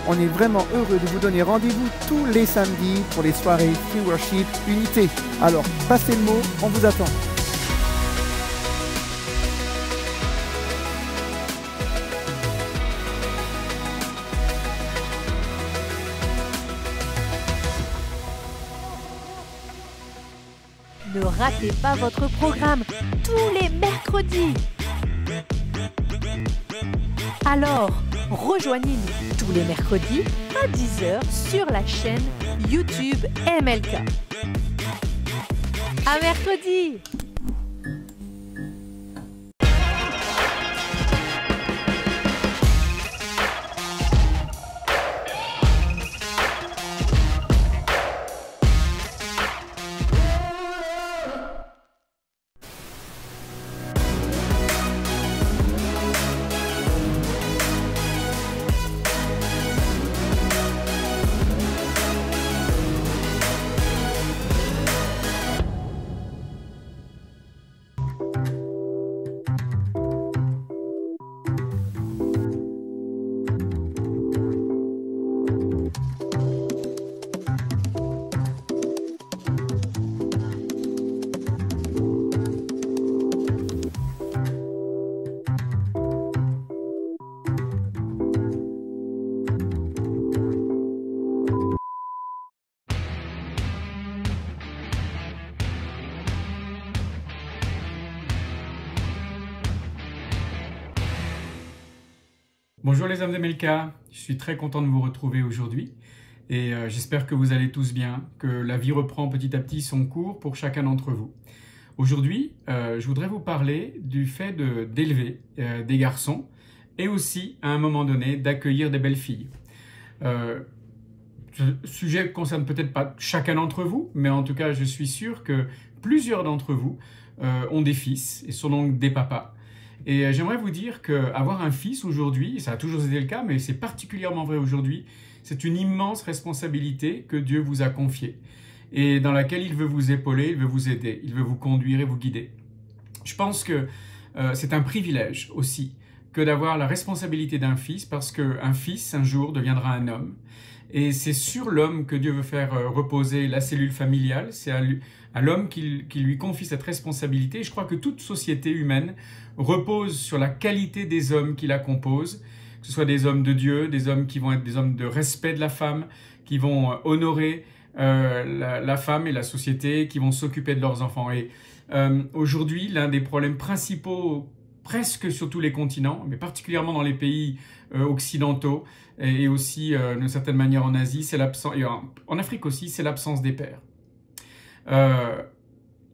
On est vraiment heureux de vous donner rendez-vous tous les samedis pour les soirées Free Worship Unité. Alors, passez le mot, on vous attend. Ne ratez pas votre programme tous les mercredis. Alors, rejoignez-nous tous les mercredis à 10 h sur la chaîne YouTube MLK. À mercredi! Bonjour les hommes de Melka, je suis très content de vous retrouver aujourd'hui et j'espère que vous allez tous bien, que la vie reprend petit à petit son cours pour chacun d'entre vous. Aujourd'hui, je voudrais vous parler du fait d'élever des garçons et aussi, à un moment donné, d'accueillir des belles filles. Ce sujet ne concerne peut-être pas chacun d'entre vous, mais en tout cas, je suis sûr que plusieurs d'entre vous ont des fils et sont donc des papas. Et j'aimerais vous dire qu'avoir un fils aujourd'hui, ça a toujours été le cas, mais c'est particulièrement vrai aujourd'hui, c'est une immense responsabilité que Dieu vous a confiée et dans laquelle il veut vous épauler, il veut vous aider, il veut vous conduire et vous guider. Je pense que c'est un privilège aussi que d'avoir la responsabilité d'un fils parce qu'un fils, un jour, deviendra un homme. Et c'est sur l'homme que Dieu veut faire reposer la cellule familiale, c'est à l'homme qui lui confie cette responsabilité. Et je crois que toute société humaine repose sur la qualité des hommes qui la composent, que ce soit des hommes de Dieu, des hommes qui vont être des hommes de respect de la femme, qui vont honorer la femme et la société, qui vont s'occuper de leurs enfants. Et aujourd'hui, l'un des problèmes principaux, presque sur tous les continents, mais particulièrement dans les pays occidentaux et aussi d'une certaine manière en Asie, c'est l'absence, et en Afrique aussi, c'est l'absence des pères.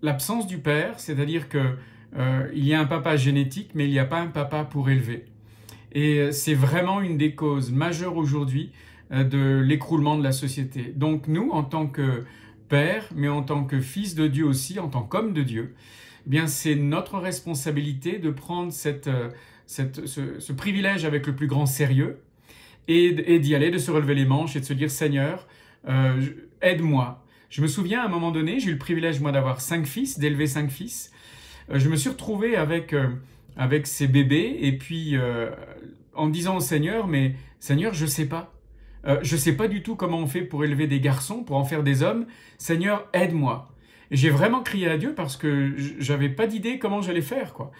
L'absence du père, c'est-à-dire que il y a un papa génétique, mais il n'y a pas un papa pour élever. Et c'est vraiment une des causes majeures aujourd'hui de l'écroulement de la société. Donc nous, en tant que père, mais en tant que fils de Dieu aussi, en tant qu'homme de Dieu, eh bien c'est notre responsabilité de prendre ce privilège avec le plus grand sérieux et d'y aller, de se relever les manches et de se dire « Seigneur, aide-moi ». Je me souviens, à un moment donné, j'ai eu le privilège, moi, d'avoir 5 fils, d'élever 5 fils. Je me suis retrouvé avec ces bébés et puis en disant au Seigneur « Mais Seigneur, je ne sais pas. Je ne sais pas du tout comment on fait pour élever des garçons, pour en faire des hommes. Seigneur, aide-moi. » Et j'ai vraiment crié à Dieu parce que j'avais pas d'idée comment j'allais faire, quoi.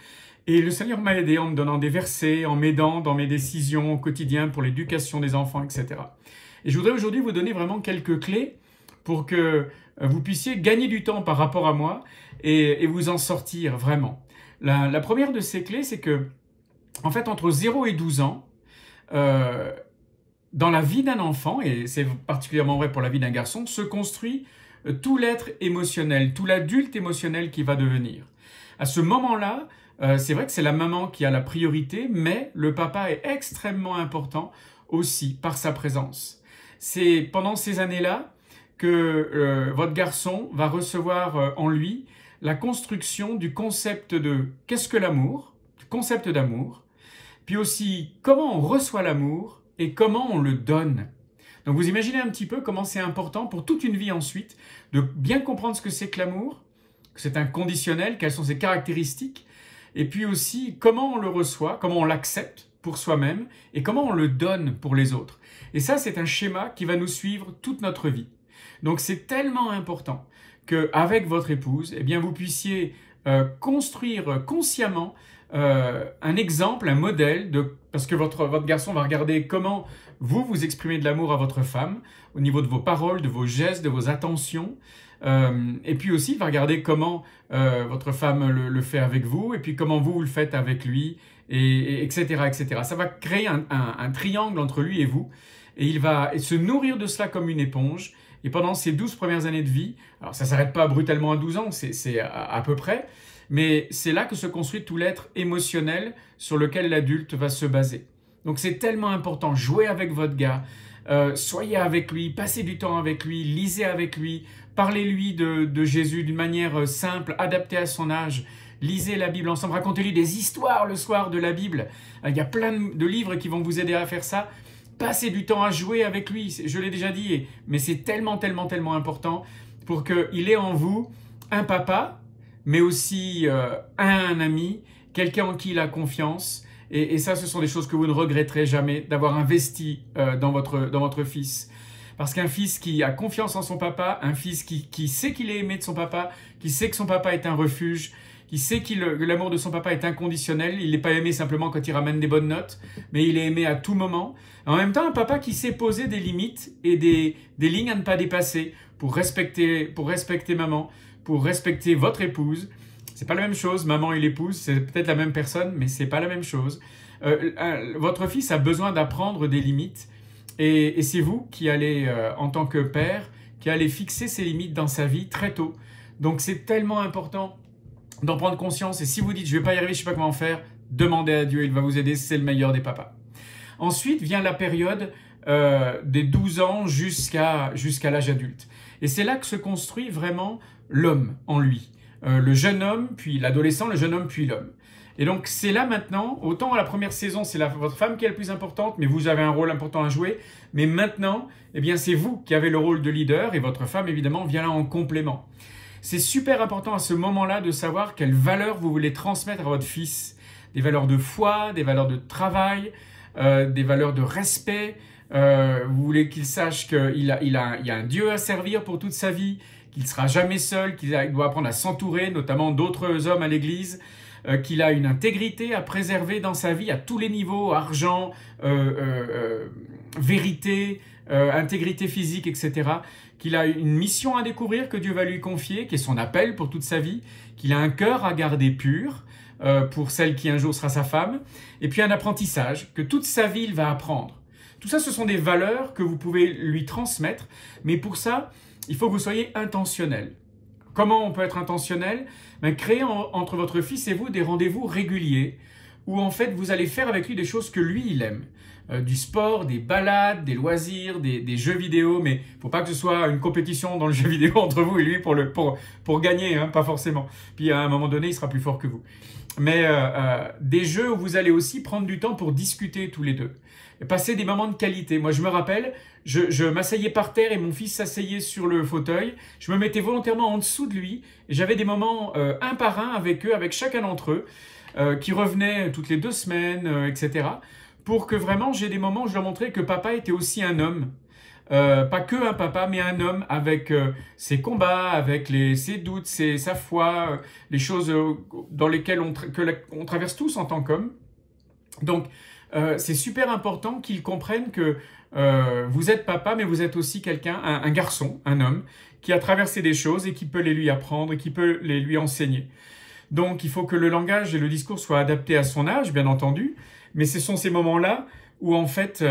Et le Seigneur m'a aidé en me donnant des versets, en m'aidant dans mes décisions au quotidien pour l'éducation des enfants, etc. Et je voudrais aujourd'hui vous donner vraiment quelques clés pour que vous puissiez gagner du temps par rapport à moi et vous en sortir vraiment. La première de ces clés, c'est que, en fait, entre 0 et 12 ans, dans la vie d'un enfant, et c'est particulièrement vrai pour la vie d'un garçon, se construit tout l'être émotionnel, tout l'adulte émotionnel qui va devenir. À ce moment-là, c'est vrai que c'est la maman qui a la priorité, mais le papa est extrêmement important aussi par sa présence. C'est pendant ces années-là que votre garçon va recevoir en lui la construction du concept de qu'est-ce que l'amour, du concept d'amour, puis aussi comment on reçoit l'amour et comment on le donne. Donc vous imaginez un petit peu comment c'est important pour toute une vie ensuite de bien comprendre ce que c'est que l'amour, que c'est un conditionnel, quelles sont ses caractéristiques, et puis aussi comment on le reçoit, comment on l'accepte pour soi-même et comment on le donne pour les autres. Et ça, c'est un schéma qui va nous suivre toute notre vie. Donc c'est tellement important qu'avec votre épouse, eh bien, vous puissiez construire consciemment un exemple, un modèle, parce que votre garçon va regarder comment vous exprimez de l'amour à votre femme, au niveau de vos paroles, de vos gestes, de vos attentions. Et puis aussi, il va regarder comment votre femme le fait avec vous, et puis comment vous le faites avec lui, etc., etc. Ça va créer un triangle entre lui et vous, et il va se nourrir de cela comme une éponge. Et pendant ces 12 premières années de vie, alors ça ne s'arrête pas brutalement à 12 ans, c'est à peu près, mais c'est là que se construit tout l'être émotionnel sur lequel l'adulte va se baser. Donc c'est tellement important, jouez avec votre gars, soyez avec lui, passez du temps avec lui, lisez avec lui, parlez-lui de Jésus d'une manière simple, adaptée à son âge. Lisez la Bible ensemble, racontez-lui des histoires le soir de la Bible. Il y a plein de livres qui vont vous aider à faire ça. Passez du temps à jouer avec lui, je l'ai déjà dit, mais c'est tellement, tellement, tellement important pour qu'il ait en vous un papa, mais aussi un ami, quelqu'un en qui il a confiance. Et ça, ce sont des choses que vous ne regretterez jamais d'avoir investi dans votre fils. Parce qu'un fils qui a confiance en son papa, un fils qui sait qu'il est aimé de son papa, qui sait que son papa est un refuge, qui sait que l'amour de son papa est inconditionnel, il n'est pas aimé simplement quand il ramène des bonnes notes, mais il est aimé à tout moment. En même temps, un papa qui sait poser des limites et des lignes à ne pas dépasser pour respecter maman, pour respecter votre épouse. C'est pas la même chose, maman et l'épouse, c'est peut-être la même personne, mais c'est pas la même chose. Votre fils a besoin d'apprendre des limites, et c'est vous qui allez, en tant que père, qui allez fixer ces limites dans sa vie très tôt. Donc c'est tellement important d'en prendre conscience, et si vous dites « je ne vais pas y arriver, je ne sais pas comment faire », demandez à Dieu, il va vous aider, c'est le meilleur des papas. Ensuite vient la période des 12 ans jusqu'à l'âge adulte. Et c'est là que se construit vraiment l'homme en lui. Le jeune homme, puis l'adolescent, le jeune homme, puis l'homme. Et donc c'est là maintenant, autant à la première saison, c'est votre femme qui est la plus importante, mais vous avez un rôle important à jouer. Mais maintenant, eh bien c'est vous qui avez le rôle de leader, et votre femme, évidemment, vient là en complément. C'est super important à ce moment-là de savoir quelles valeurs vous voulez transmettre à votre fils. Des valeurs de foi, des valeurs de travail, des valeurs de respect. Vous voulez qu'il sache qu'il y a un Dieu à servir pour toute sa vie, qu'il ne sera jamais seul, qu'il doit apprendre à s'entourer, notamment d'autres hommes à l'église, qu'il a une intégrité à préserver dans sa vie à tous les niveaux, argent, vérité, intégrité physique, etc., qu'il a une mission à découvrir que Dieu va lui confier, qui est son appel pour toute sa vie, qu'il a un cœur à garder pur pour celle qui un jour sera sa femme, et puis un apprentissage que toute sa vie il va apprendre. Tout ça, ce sont des valeurs que vous pouvez lui transmettre, mais pour ça, il faut que vous soyez intentionnel. Comment on peut être intentionnel? Créez entre votre fils et vous des rendez-vous réguliers où en fait vous allez faire avec lui des choses que lui il aime. Du sport, des balades, des loisirs, des jeux vidéo, mais il ne faut pas que ce soit une compétition dans le jeu vidéo entre vous et lui pour gagner, hein, pas forcément. Puis à un moment donné, il sera plus fort que vous. Mais des jeux où vous allez aussi prendre du temps pour discuter tous les deux. Et passer des moments de qualité. Moi, je me rappelle, je m'asseyais par terre et mon fils s'asseyait sur le fauteuil. Je me mettais volontairement en dessous de lui. Et j'avais des moments un par un avec eux, avec chacun d'entre eux, qui revenaient toutes les 2 semaines, etc., pour que vraiment j'ai des moments où je leur montrais que papa était aussi un homme. Pas que un papa, mais un homme avec ses combats, avec ses doutes, sa foi, les choses dans lesquelles on traverse tous en tant qu'homme. Donc, c'est super important qu'ils comprennent que vous êtes papa, mais vous êtes aussi quelqu'un, un garçon, un homme, qui a traversé des choses et qui peut les lui apprendre et qui peut les lui enseigner. Donc, il faut que le langage et le discours soient adaptés à son âge, bien entendu, mais ce sont ces moments-là où, en fait,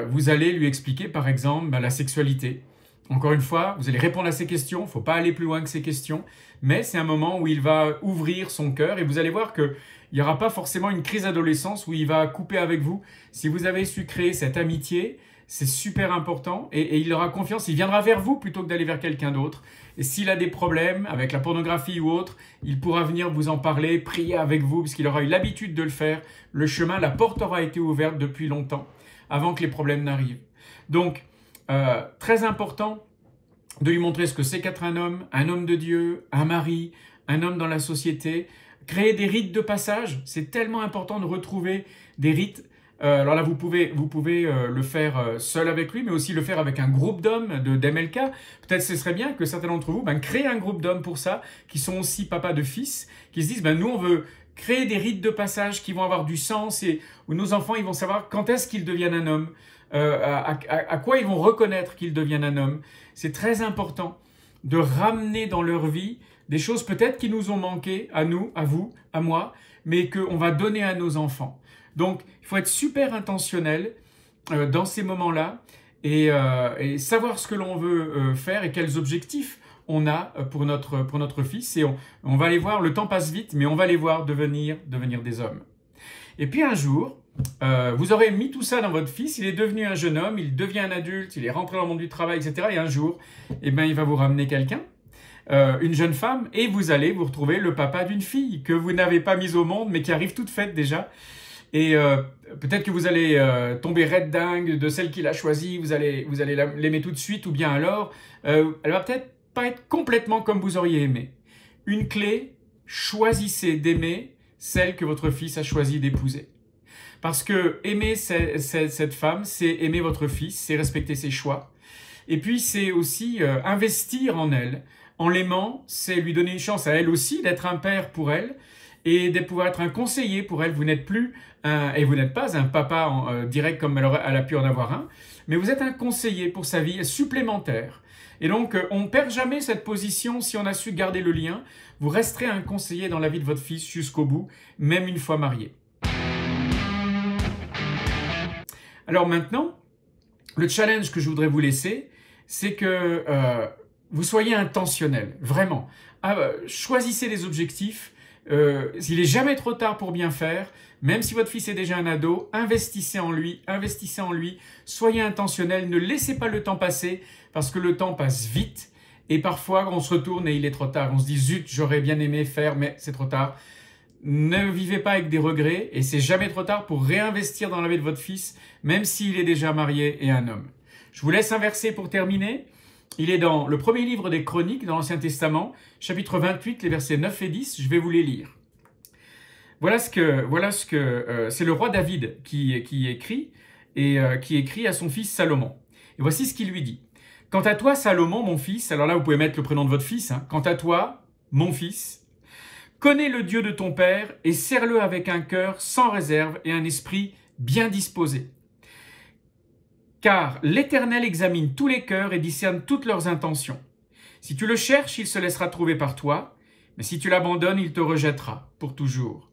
vous allez lui expliquer, par exemple, la sexualité. Encore une fois, vous allez répondre à ses questions, il ne faut pas aller plus loin que ces questions, mais c'est un moment où il va ouvrir son cœur et vous allez voir qu'il n'y aura pas forcément une crise d'adolescence où il va couper avec vous. Si vous avez su créer cette amitié, c'est super important et il aura confiance, il viendra vers vous plutôt que d'aller vers quelqu'un d'autre. Et s'il a des problèmes avec la pornographie ou autre, il pourra venir vous en parler, prier avec vous, puisqu'il aura eu l'habitude de le faire. Le chemin, la porte aura été ouverte depuis longtemps, avant que les problèmes n'arrivent. Donc, très important de lui montrer ce que c'est qu'être un homme de Dieu, un mari, un homme dans la société. Créer des rites de passage, c'est tellement important de retrouver des rites Alors là, vous pouvez le faire seul avec lui, mais aussi le faire avec un groupe d'hommes d'MLK. Peut-être ce serait bien que certains d'entre vous créent un groupe d'hommes pour ça, qui sont aussi papas de fils, qui se disent nous on veut créer des rites de passage qui vont avoir du sens et où nos enfants ils vont savoir quand est-ce qu'ils deviennent un homme, à quoi ils vont reconnaître qu'ils deviennent un homme. C'est très important de ramener dans leur vie des choses peut-être qui nous ont manqué, à nous, à vous, à moi, mais qu'on va donner à nos enfants. Donc, il faut être super intentionnel dans ces moments-là et savoir ce que l'on veut faire et quels objectifs on a pour notre fils. Et on va les voir, le temps passe vite, mais on va les voir devenir des hommes. Et puis un jour, vous aurez mis tout ça dans votre fils, il est devenu un jeune homme, il devient un adulte, il est rentré dans le monde du travail, etc. Et un jour, il va vous ramener quelqu'un, une jeune femme, et vous allez vous retrouver le papa d'une fille que vous n'avez pas mise au monde, mais qui arrive toute faite déjà. Et peut-être que vous allez tomber raide dingue de celle qu'il a choisie, vous allez l'aimer tout de suite, ou bien alors, elle va peut-être pas être complètement comme vous auriez aimé. Une clé, choisissez d'aimer celle que votre fils a choisi d'épouser. Parce que aimer cette femme, c'est aimer votre fils, c'est respecter ses choix. Et puis c'est aussi investir en elle. En l'aimant, c'est lui donner une chance à elle aussi d'être un père pour elle, et de pouvoir être un conseiller pour elle. Vous n'êtes plus et vous n'êtes pas un papa direct comme elle a pu en avoir un, mais vous êtes un conseiller pour sa vie supplémentaire. Et donc, on ne perd jamais cette position si on a su garder le lien. Vous resterez un conseiller dans la vie de votre fils jusqu'au bout, même une fois marié. Alors maintenant, le challenge que je voudrais vous laisser, c'est que vous soyez intentionnel, vraiment. Choisissez les objectifs. Il n'est jamais trop tard pour bien faire, même si votre fils est déjà un ado, investissez en lui, soyez intentionnel, ne laissez pas le temps passer, parce que le temps passe vite, et parfois on se retourne et il est trop tard, on se dit zut, j'aurais bien aimé faire, mais c'est trop tard. Ne vivez pas avec des regrets, et c'est jamais trop tard pour réinvestir dans la vie de votre fils, même s'il est déjà marié et un homme. Je vous laisse un verset pour terminer. Il est dans le premier livre des Chroniques, dans l'Ancien Testament, chapitre 28, les versets 9 et 10. Je vais vous les lire. Voilà ce que c'est le roi David qui écrit, et qui écrit à son fils Salomon. Et voici ce qu'il lui dit. « Quant à toi, Salomon, mon fils, » alors là, vous pouvez mettre le prénom de votre fils, hein, « Quant à toi, mon fils, connais le Dieu de ton père et sers-le avec un cœur sans réserve et un esprit bien disposé. Car l'Éternel examine tous les cœurs et discerne toutes leurs intentions. Si tu le cherches, il se laissera trouver par toi, mais si tu l'abandonnes, il te rejettera pour toujours.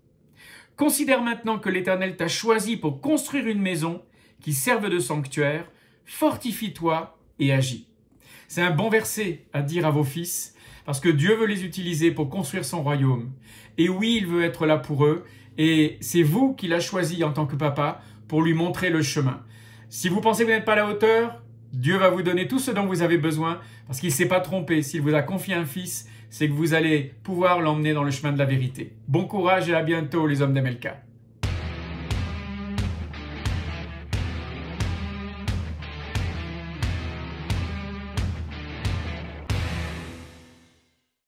Considère maintenant que l'Éternel t'a choisi pour construire une maison qui serve de sanctuaire, fortifie-toi et agis. » C'est un bon verset à dire à vos fils, parce que Dieu veut les utiliser pour construire son royaume. Et oui, il veut être là pour eux, et c'est vous qu'il a choisi en tant que papa pour lui montrer le chemin. Si vous pensez que vous n'êtes pas à la hauteur, Dieu va vous donner tout ce dont vous avez besoin, parce qu'il ne s'est pas trompé. S'il vous a confié un fils, c'est que vous allez pouvoir l'emmener dans le chemin de la vérité. Bon courage et à bientôt les hommes d'MLK.